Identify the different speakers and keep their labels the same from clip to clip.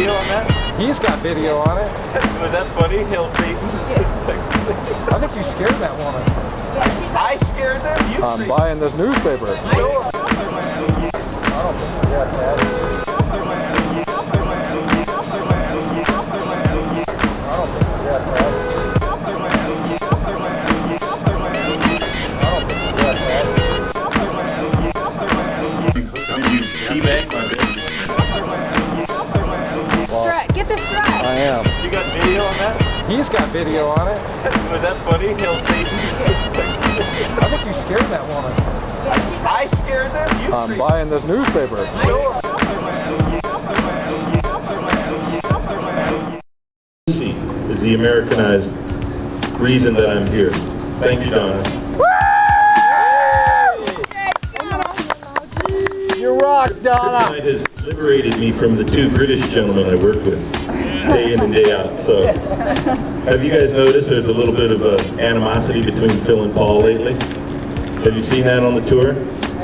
Speaker 1: video on that?
Speaker 2: He's got video on it.
Speaker 1: Was that funny? Hail Satan?
Speaker 2: I think you scared that woman.
Speaker 1: I scared them? You
Speaker 2: I'm buying this newspaper.
Speaker 3: Get the strap.
Speaker 2: I am.
Speaker 1: You got video on that?
Speaker 2: He's got video on it.
Speaker 1: Was that funny? Hail Satan?
Speaker 2: I think you scared that woman.
Speaker 1: I scared them? You
Speaker 2: I'm buying this newspaper.
Speaker 4: Is the Americanized reason that I'm here. Thank you, Donna.
Speaker 2: You rock, Donna.
Speaker 4: Tonight has liberated me from the two British gentlemen I work with, day in and day out. So, have you guys noticed there's a little bit of animosity between Phil and Paul lately? Have you seen that on the tour?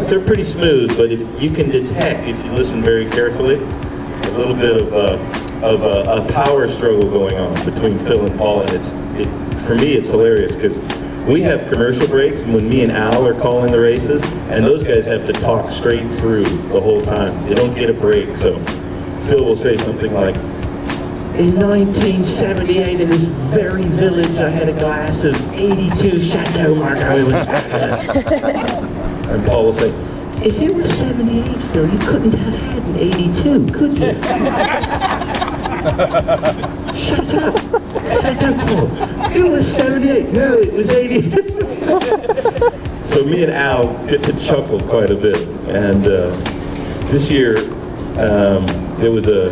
Speaker 4: They're pretty smooth, but if you can detect, if you listen very carefully, a little bit of a power struggle going on between Phil and Paul, and for me it's hilarious because we have commercial breaks when me and Al are calling the races, and those guys have to talk straight through the whole time. They don't get a break, so Phil will say something like, "In 1978, in this very village, I had a glass of 82 Chateau Margaux. It was fabulous." And Paul will say, "If it was 78, Phil, you couldn't have had an 82, could you?" Shut up. Shut up, Paul. It was 78. No, it was 80. So me and Al get to chuckle quite a bit. And this year, there was a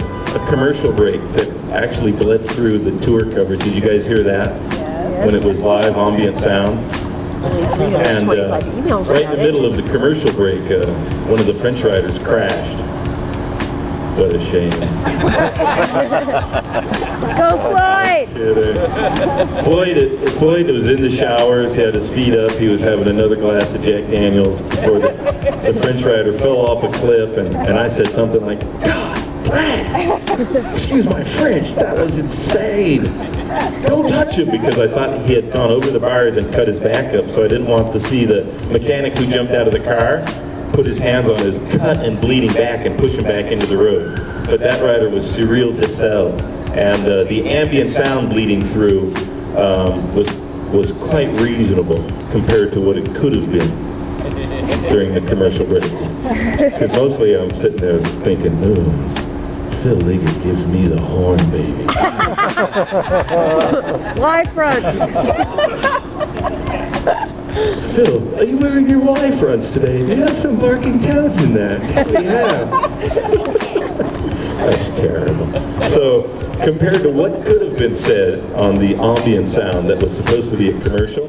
Speaker 4: commercial break that actually bled through the tour coverage. Did you guys hear that? Yes. When it was live ambient sound? And right in the middle of the commercial break, one of the French riders crashed. What a shame.
Speaker 3: Go Floyd!
Speaker 4: Floyd was in the showers, he had his feet up, he was having another glass of Jack Daniels before the French rider fell off a cliff, and I said something like, "God, Brad, excuse my French, that was insane. Don't touch him," because I thought he had gone over the bars and cut his back up, so I didn't want to see the mechanic who jumped out of the car put his hands on his cut and bleeding back and push him back into the road. But that rider was Cyril Dessel, and the ambient sound bleeding through was quite reasonable compared to what it could have been during the commercial breaks. Because mostly I'm sitting there thinking, "Oh, Phil Liggett gives me the horn, baby."
Speaker 3: Y front.
Speaker 4: Phil, are you wearing your Y fronts today? You have some barking cows in that. Yeah. That's terrible. So, compared to what could have been said on the ambient sound that was supposed to be a commercial,